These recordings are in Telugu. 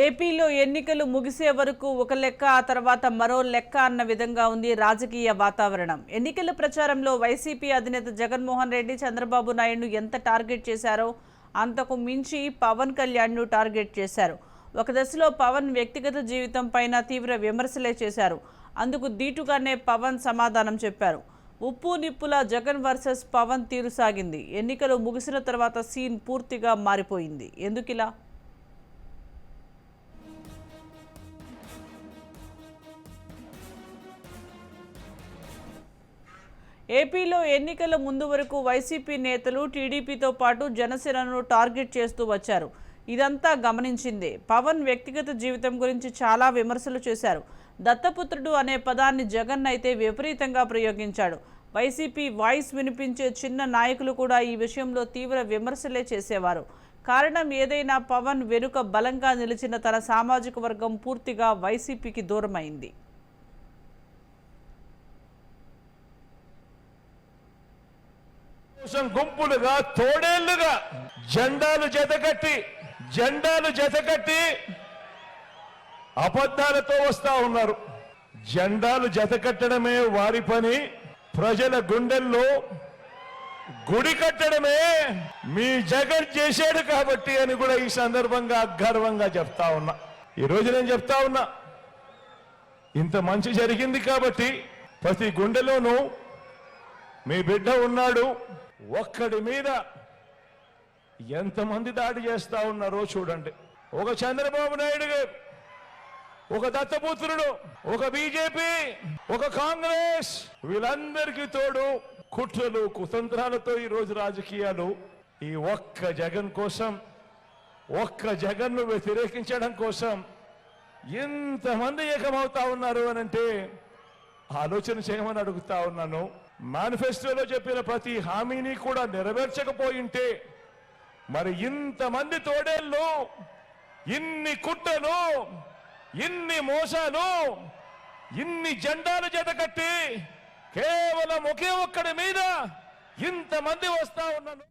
ఏపీలో ఎన్నికలు ముగిసే వరకు ఒక లెక్క ఆ తర్వాత మరో లెక్క అన్న విధంగా ఉంది రాజకీయ వాతావరణం. ఎన్నికల ప్రచారంలో వైసీపీ అధినేత జగన్మోహన్ రెడ్డి చంద్రబాబు నాయుడును ఎంత టార్గెట్ చేశారో అంతకు మించి పవన్ కళ్యాణ్ను టార్గెట్ చేశారు. ఒక దశలో పవన్ వ్యక్తిగత జీవితం పైన తీవ్ర విమర్శలే చేశారు. అందుకు దీటుగానే పవన్ సమాధానం చెప్పారు. ఉప్పు నిప్పుల జగన్ వర్సెస్ పవన్ తీరు సాగింది. ఎన్నికలు ముగిసిన తర్వాత సీన్ పూర్తిగా మారిపోయింది. ఎందుకిలా? ఏపీలో ఎన్నికల ముందు వరకు వైసీపీ నేతలు టీడీపీతో పాటు జనసేనను టార్గెట్ చేస్తూ వచ్చారు. ఇదంతా గమనించిందే. పవన్ వ్యక్తిగత జీవితం గురించి చాలా విమర్శలు చేశారు. దత్తపుత్రుడు అనే పదాన్ని జగన్ అయితే విపరీతంగా ప్రయోగించాడు. వైసీపీ వాయిస్ వినిపించే చిన్న నాయకులు కూడా ఈ విషయంలో తీవ్ర విమర్శలే చేసేవారు. కారణం ఏదైనా పవన్ వెనుక బలంగా నిలిచిన తన సామాజిక వర్గం పూర్తిగా వైసీపీకి దూరమైంది. గుంపులుగా తోడేళ్లుగా జెండాలు జతకట్టి అబద్ధాలతో వస్తా ఉన్నారు. జెండాలు జతకట్టడమే వారి పని, ప్రజల గుండెల్లో గుడి కట్టడమే మీ జగన్ చేశాడు కాబట్టి అని కూడా ఈ సందర్భంగా గర్వంగా చెప్తా ఉన్నా. ఈరోజు నేను చెప్తా ఉన్నా, ఇంత మంచి జరిగింది కాబట్టి ప్రతి గుండెలోనూ మీ బిడ్డ ఉన్నాడు. ఒక్కడి మీద ఎంతమంది దాడి చేస్తా ఉన్నారో చూడండి. ఒక చంద్రబాబు నాయుడు గారు, ఒక దత్తపుత్రుడు, ఒక బీజేపీ, ఒక కాంగ్రెస్, వీళ్ళందరికీ తోడు కుట్రలు కుతంత్రాలతో ఈరోజు రాజకీయాలు ఈ ఒక్క జగన్ కోసం, ఒక్క జగన్ను వ్యతిరేకించడం కోసం ఇంతమంది ఏకమవుతా ఉన్నారు అనంటే ఆలోచన చేయమని అడుగుతా ఉన్నాను. మేనిఫెస్టోలో చెప్పిన ప్రతి హామీని కూడా నెరవేర్చకపోయింటే మరి ఇంతమంది తోడేళ్ళు, ఇన్ని కుట్రలు, ఇన్ని మోసాలు, ఇన్ని జెండాలు జతకట్టి కేవలం ఒకే ఒక్కడి మీద ఇంతమంది వస్తా ఉన్నాను.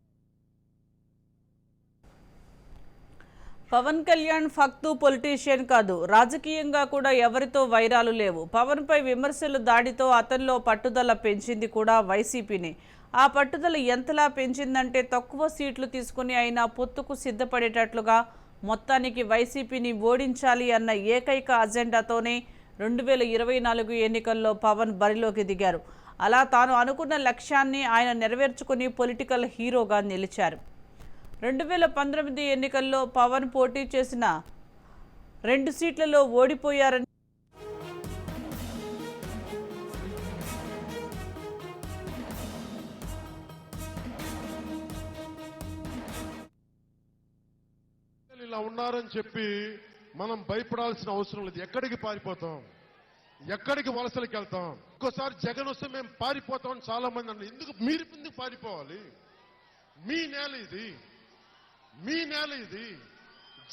పవన్ కళ్యాణ్ ఫక్తు పొలిటీషియన్ కాదు. రాజకీయంగా కూడా ఎవరితో వైరాలు లేవు. పవన్ పై విమర్శలు దాడితో అతనిలో పట్టుదల పెంచింది కూడా వైసీపీని. ఆ పట్టుదల ఎంతలా పెంచిందంటే తక్కువ సీట్లు తీసుకుని అయినా పొత్తుకు సిద్ధపడేటట్లుగా మొత్తానికి వైసీపీని ఓడించాలి అన్న ఏకైక అజెండాతోనే 2024 ఎన్నికల్లో పవన్ బరిలోకి దిగారు. అలా తాను అనుకున్న లక్ష్యాన్ని ఆయన నెరవేర్చుకుని పొలిటికల్ హీరోగా నిలిచారు. 2019 ఎన్నికల్లో పవన్ పోటీ చేసిన 2 సీట్లలో ఓడిపోయారని ఇలా ఉన్నారని చెప్పి మనం భయపడాల్సిన అవసరం లేదు. ఎక్కడికి పారిపోతాం, ఎక్కడికి వలసలకి వెళ్తాం? ఒక్కోసారి జగన్ వస్తే మేము పారిపోతాం అని చాలా మంది అన్నారు. ఎందుకు పారిపోవాలి? మీ నేల ఇది, మీ నేల ఇది.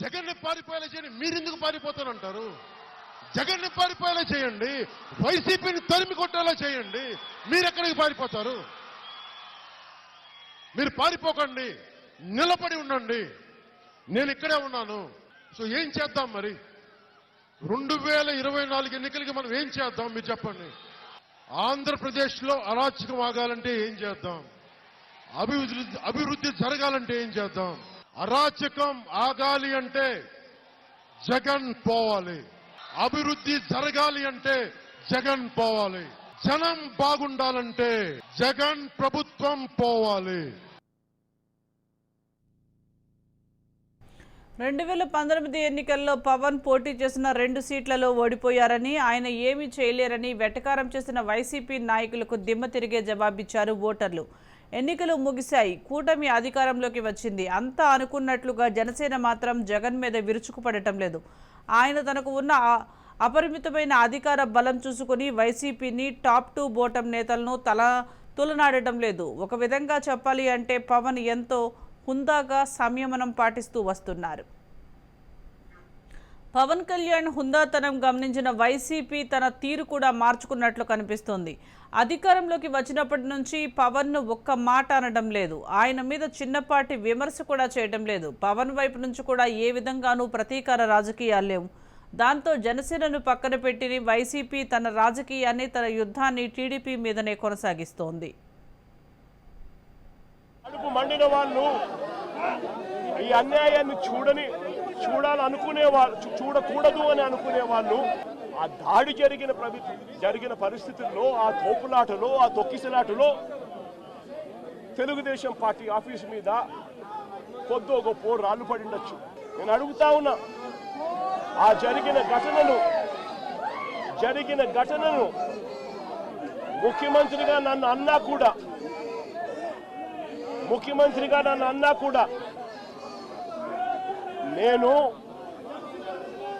జగన్ని పారిపోయేలా చేయండి. మీరెందుకు పారిపోతానంటారు? జగన్ని పారిపోయేలా చేయండి, వైసీపీని తరిమి కొట్టేలా చేయండి. మీరెక్కడికి పారిపోతారు? మీరు పారిపోకండి, నిలబడి ఉండండి. నేను ఇక్కడే ఉన్నాను. సో ఏం చేద్దాం మరి? 2024 ఎన్నికలకి మనం ఏం చేద్దాం మీరు చెప్పండి. ఆంధ్రప్రదేశ్లో అరాచకం ఆగాలంటే ఏం చేద్దాం? అభివృద్ధి జరగాలంటే ఏం చేద్దాం? అరాచకం ఆగాలి అంటే జగన్ పోవాలి, అభివృద్ధి జరగాలి అంటే జగన్ పోవాలి, జనం బాగుండాలంటే జగన్ ప్రభుత్వం పోవాలి. 2019 ఎన్నికల్లో పవన్ పోటీ చేసిన 2 సీట్లలో ఓడిపోయారని, ఆయన ఏమీ చేయలేరని వెటకారం చేసిన వైసీపీ నాయకులకు దిమ్మ తిరిగే జవాబిచ్చారు ఓటర్లు. ఎన్నికలు ముగిశాయి, కూటమి అధికారంలోకి వచ్చింది. అంతా అనుకున్నట్లుగా జనసేన మాత్రం జగన్ మీద విరుచుకుపడటం లేదు. ఆయన తనకు ఉన్న అపరిమితమైన అధికార బలం చూసుకుని వైసీపీని టాప్ 2 బోటం నేతలను తులనాడటం లేదు. ఒక విధంగా చెప్పాలి అంటే పవన్ ఎంతో హుందాగా సంయమనం పాటిస్తూ వస్తున్నారు. పవన్ కళ్యాణ్ హుందాతనం గమనించిన వైసీపీ తన తీరు కూడా మార్చుకున్నట్లు కనిపిస్తోంది. అధికారంలోకి వచ్చినప్పటి నుంచి పవన్ను ఒక్క మాట అనడం లేదు. ఆయన మీద చిన్నపాటి విమర్శ కూడా చేయడం లేదు. పవన్ వైపు నుంచి కూడా ఏ విధంగానూ ప్రతీకార రాజకీయాలు లేవు. దాంతో జనసేనను పక్కన పెట్టి వైసీపీ తన రాజకీయాన్ని, తన యుద్ధాన్ని టీడీపీ మీదనే కొనసాగిస్తోంది. కడుపు మండిన వాళ్ళు ఈ అన్యాయాన్ని చూడాలనుకునే వాళ్ళు, చూడకూడదు అని అనుకునే వాళ్ళు ఆ దాడి జరిగిన పరిస్థితుల్లో, ఆ తోపులాటలో, ఆ తొక్కిసలాటలో తెలుగుదేశం పార్టీ ఆఫీసు మీద కొద్దో గొప్ప రాళ్ళు పడిండొచ్చు. నేను అడుగుతా ఉన్నా, ఆ జరిగిన ఘటనను ముఖ్యమంత్రిగా నన్ను అన్నా కూడా నేను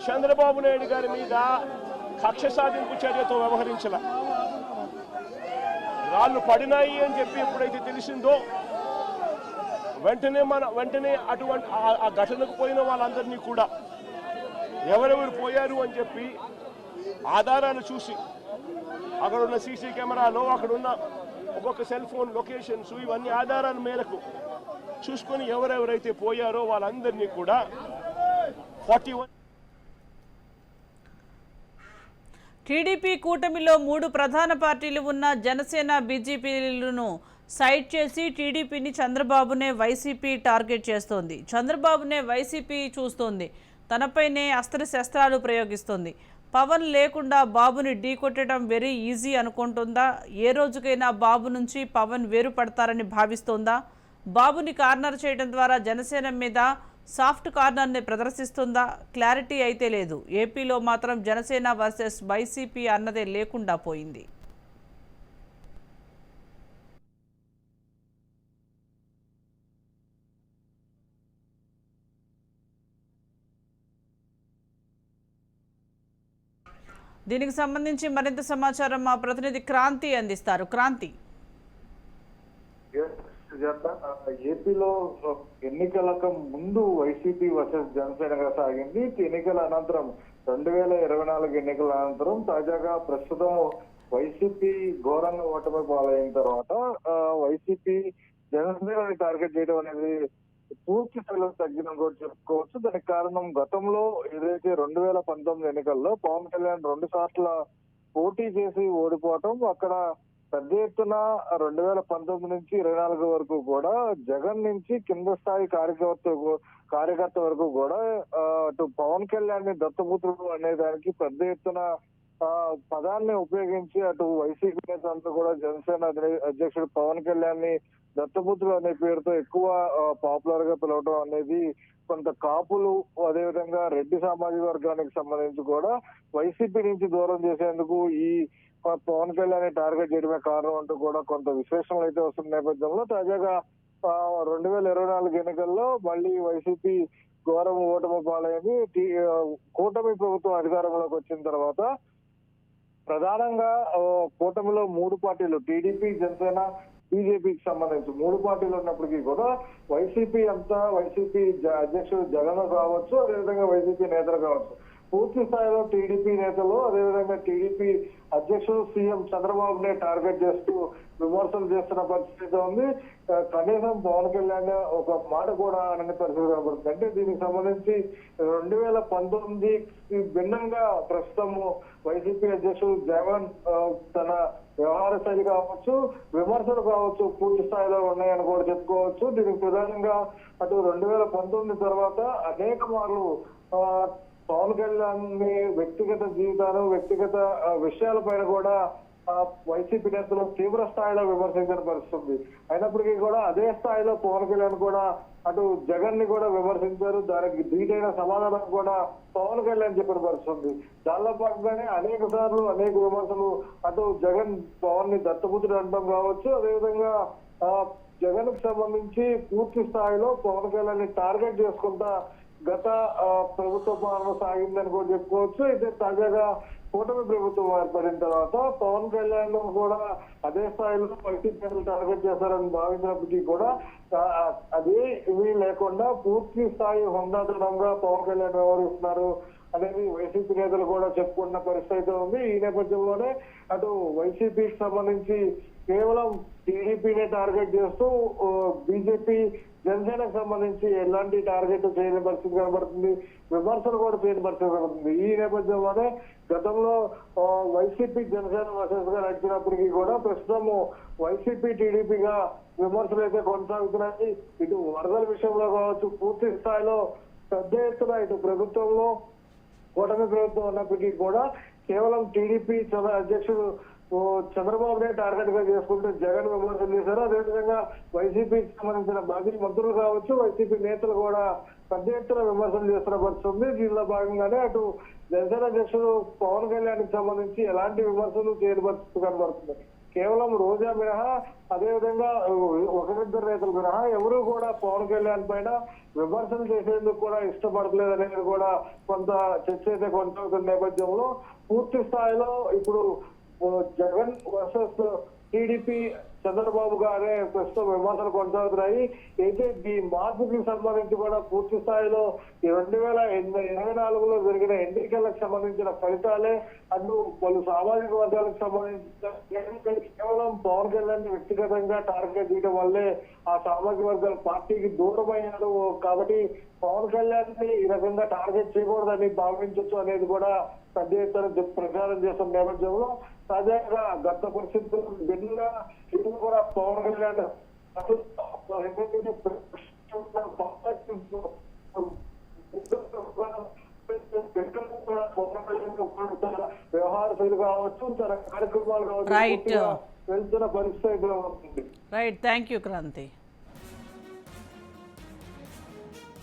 చంద్రబాబు నాయుడు గారి మీద కక్ష సాధింపు చర్యతో వ్యవహరించాల. రాళ్ళు పడినాయి అని చెప్పి ఎప్పుడైతే తెలిసిందో వెంటనే అటువంటి ఆ ఘటనకు పోయిన వాళ్ళందరినీ కూడా ఎవరెవరు పోయారు అని చెప్పి ఆధారాలు చూసి, అక్కడున్న సీసీ కెమెరాలో, అక్కడున్న ఒక్కొక్క సెల్ ఫోన్ లొకేషన్స్, ఇవన్నీ ఆధారాల మేరకు చూసుకొని ఎవరెవరైతే పోయారో వాళ్ళందరినీ కూడా 41. టీడీపీ కూటమిలో 3 ప్రధాన పార్టీలు ఉన్న జనసేన, బీజేపీలను సైడ్ చేసి టీడీపీని చంద్రబాబునే వైసీపీ టార్గెట్ చేస్తోంది. చంద్రబాబునే వైసీపీ చూస్తోంది. తనపైనే అస్త్రశస్త్రాలు ప్రయోగిస్తోంది. పవన్ లేకుండా బాబుని ఢీకొట్టడం వెరీ ఈజీ అనుకుంటుందా? ఏ రోజుకైనా బాబు నుంచి పవన్ వేరుపడతారని భావిస్తోందా? బాబుని కార్నర్ చేయడం ద్వారా జనసేన మీద సాఫ్ట్ కార్నర్ని ప్రదర్శిస్తుందా? క్లారిటీ అయితే లేదు. ఏపీలో మాత్రం జనసేన వర్సెస్ వైసీపీ అన్నదే లేకుండా పోయింది. దీనికి సంబంధించి మరింత సమాచారం మా ప్రతినిధి క్రాంతి అందిస్తారు. క్రాంతి, ఏపీలో ఎన్నికలకు ముందు వైసీపీ వర్సెస్ జనసేనగా సాగింది. ఎన్నికల అనంతరం 2024 ఎన్నికల అనంతరం తాజాగా ప్రస్తుతం వైసీపీ ఘోరంగా ఓటమి పాలైన తర్వాత వైసీపీ జనసేనని టార్గెట్ చేయడం అనేది పూర్తి స్థాయిలో తగ్గిన కూడా చెప్పుకోవచ్చు. దానికి కారణం గతంలో ఏదైతే 2019 ఎన్నికల్లో పవన్ కళ్యాణ్ 2 సార్లు పోటీ చేసి ఓడిపోవటం, అక్కడ పెద్ద ఎత్తున 2019 నుంచి 24 వరకు కూడా జగన్ నుంచి కింద స్థాయి కార్యకర్త వరకు కూడా అటు పవన్ కళ్యాణ్ ని దత్తపుత్రుడు అనే దానికి పెద్ద ఎత్తున పదాన్ని ఉపయోగించి అటు వైసీపీ నేతలంతా కూడా జనసేన అధ్యక్షుడు పవన్ కళ్యాణ్ ని దత్తపుత్రుడు అనే పేరుతో ఎక్కువ పాపులర్ గా పిలవడం అనేది కొంత కాపులు, అదేవిధంగా రెడ్డి సామాజిక వర్గానికి సంబంధించి కూడా వైసీపీ నుంచి దూరం చేసేందుకు ఈ పవన్ కళ్యాణ్ టార్గెట్ చేయడమే కారణం అంటూ కూడా కొంత విశ్లేషణలు అయితే వస్తున్న నేపథ్యంలో తాజాగా 2024 ఎన్నికల్లో మళ్ళీ వైసీపీ ఘోరం ఓటమి పాలైంది. కూటమి ప్రభుత్వం అధికారంలోకి వచ్చిన తర్వాత ప్రధానంగా కూటమిలో 3 పార్టీలు టీడీపీ, జనసేన, బీజేపీకి సంబంధించి 3 పార్టీలు ఉన్నప్పటికీ కూడా వైసీపీ అధ్యక్షుడు జగన్ కావచ్చు, అదేవిధంగా వైసీపీ నేతలు కావచ్చు, పూర్తి స్థాయిలో టీడీపీ నేతలు, అదేవిధంగా టీడీపీ అధ్యక్షుడు సీఎం చంద్రబాబునే టార్గెట్ చేస్తూ విమర్శలు చేస్తున్న పరిస్థితి ఉంది. కనీసం పవన్ కళ్యాణ్ ఒక మాట కూడా అనే పరిస్థితి కనబడుతుంది. అంటే దీనికి సంబంధించి 2019 భిన్నంగా ప్రస్తుతం వైసీపీ అధ్యక్షుడు జగన్ తన వ్యవహార శైలి కావచ్చు, విమర్శలు కావచ్చు పూర్తి స్థాయిలో ఉన్నాయని కూడా చెప్పుకోవచ్చు. దీనికి ప్రధానంగా అటు 2019 తర్వాత అనేక మార్లు పవన్ కళ్యాణ్ ని వ్యక్తిగత జీవితాలు, వ్యక్తిగత విషయాలపైన కూడా వైసీపీ నేతలు తీవ్ర స్థాయిలో విమర్శించిన పరిస్థితుంది. అయినప్పటికీ కూడా అదే స్థాయిలో పవన్ కళ్యాణ్ కూడా అటు జగన్ ని కూడా విమర్శించారు. దానికి ధీటైన సమాధానం కూడా పవన్ కళ్యాణ్ చెప్పిన పరిస్థితుంది. దానిలో భాగంగానే అనేక సార్లు అనేక విమర్శలు అటు జగన్ పవన్ ని దత్తపుత్రుడు అనడం కావచ్చు, అదేవిధంగా జగన్ కు సంబంధించి పూర్తి స్థాయిలో పవన్ కళ్యాణ్ ని టార్గెట్ చేసుకుంటా గత ప్రభుత్వ పాలన సాగిందని కూడా చెప్పుకోవచ్చు. అయితే తాజాగా కూటమి ప్రభుత్వం ఏర్పడిన తర్వాత పవన్ కళ్యాణ్ కూడా అదే స్థాయిలో వైసీపీ టార్గెట్ చేశారని భావించినప్పటికీ కూడా అదే ఇవి లేకుండా పూర్తి స్థాయి హుందాతనంగా పవన్ కళ్యాణ్ వ్యవహరిస్తున్నారు. అనేది వైసీపీ నేతలు కూడా చెప్పుకున్న పరిస్థితి ఉంది. ఈ నేపథ్యంలోనే అటు వైసీపీకి సంబంధించి కేవలం టీడీపీనే టార్గెట్ చేస్తూ బీజేపీ జనసేనకు సంబంధించి ఎలాంటి టార్గెట్ చేయని పరిస్థితి కనబడుతుంది, విమర్శలు కూడా చేయని పరిస్థితి కనబడుతుంది. ఈ నేపథ్యంలోనే గతంలో వైసీపీ జనసేన వర్సెస్ గా నడిచినప్పటికీ కూడా ప్రస్తుతం వైసీపీ టీడీపీగా విమర్శలు అయితే కొనసాగుతున్నాయి. ఇటు వరదల విషయంలో కావచ్చు, పూర్తి స్థాయిలో పెద్ద ఎత్తున ఇటు ప్రభుత్వంలో కూటమి ప్రభుత్వం ఉన్నప్పటికీ కూడా కేవలం టీడీపీ అధ్యక్షుడు చంద్రబాబునే టార్గెట్ గా చేసుకుంటూ జగన్ విమర్శలు చేశారు. అదేవిధంగా వైసీపీకి సంబంధించిన మాజీ మంత్రులు కావచ్చు, వైసీపీ నేతలు కూడా పెద్ద ఎత్తున విమర్శలు చేస్తున్న పరిస్థితుంది. దీనిలో భాగంగానే అటు జనసేన అధ్యక్షుడు పవన్ కళ్యాణ్ కి సంబంధించి ఎలాంటి విమర్శలు చేయని పరిస్థితి కనబడుతుంది. కేవలం రోజా మినహా, అదేవిధంగా ఒకరిద్దరు నేతలు మినహా ఎవరు కూడా పవన్ కళ్యాణ్ పైన విమర్శలు చేసేందుకు కూడా ఇష్టపడలేదు అనేది కూడా కొంత చర్చ అయితే కొనసాగుతున్న నేపథ్యంలో పూర్తి స్థాయిలో ఇప్పుడు జగన్ వర్సెస్ టీడీపీ చంద్రబాబు గారే ప్రస్తుతం విమర్శలు కొనసాగుతున్నాయి. అయితే ఈ మార్పుకి సంబంధించి కూడా పూర్తి స్థాయిలో 2024లో జరిగిన ఎన్నికలకు సంబంధించిన ఫలితాలే అటు పలు సామాజిక వర్గాలకు సంబంధించిన కేవలం పవన్ కళ్యాణ్ వ్యక్తిగతంగా టార్గెట్ చేయడం వల్లే ఆ సామాజిక వర్గాల పార్టీకి దూరం అయ్యారు. కాబట్టి పవన్ కళ్యాణ్ ని ఈ రకంగా టార్గెట్ చేయకూడదని భావించవచ్చు అనేది కూడా పెద్ద ఎత్తున ప్రచారం చేస్తున్న నేపథ్యంలో తాజాగా గత పరిస్థితులు భిన్నంగా ఇది కూడా పవన్ కళ్యాణ్ వ్యవహార శైలి కావచ్చు, తన కార్యక్రమాలు కావచ్చు రైట్ వెళ్తున్న పరిస్థితి ఉంటుంది. Right, thank you Kranti.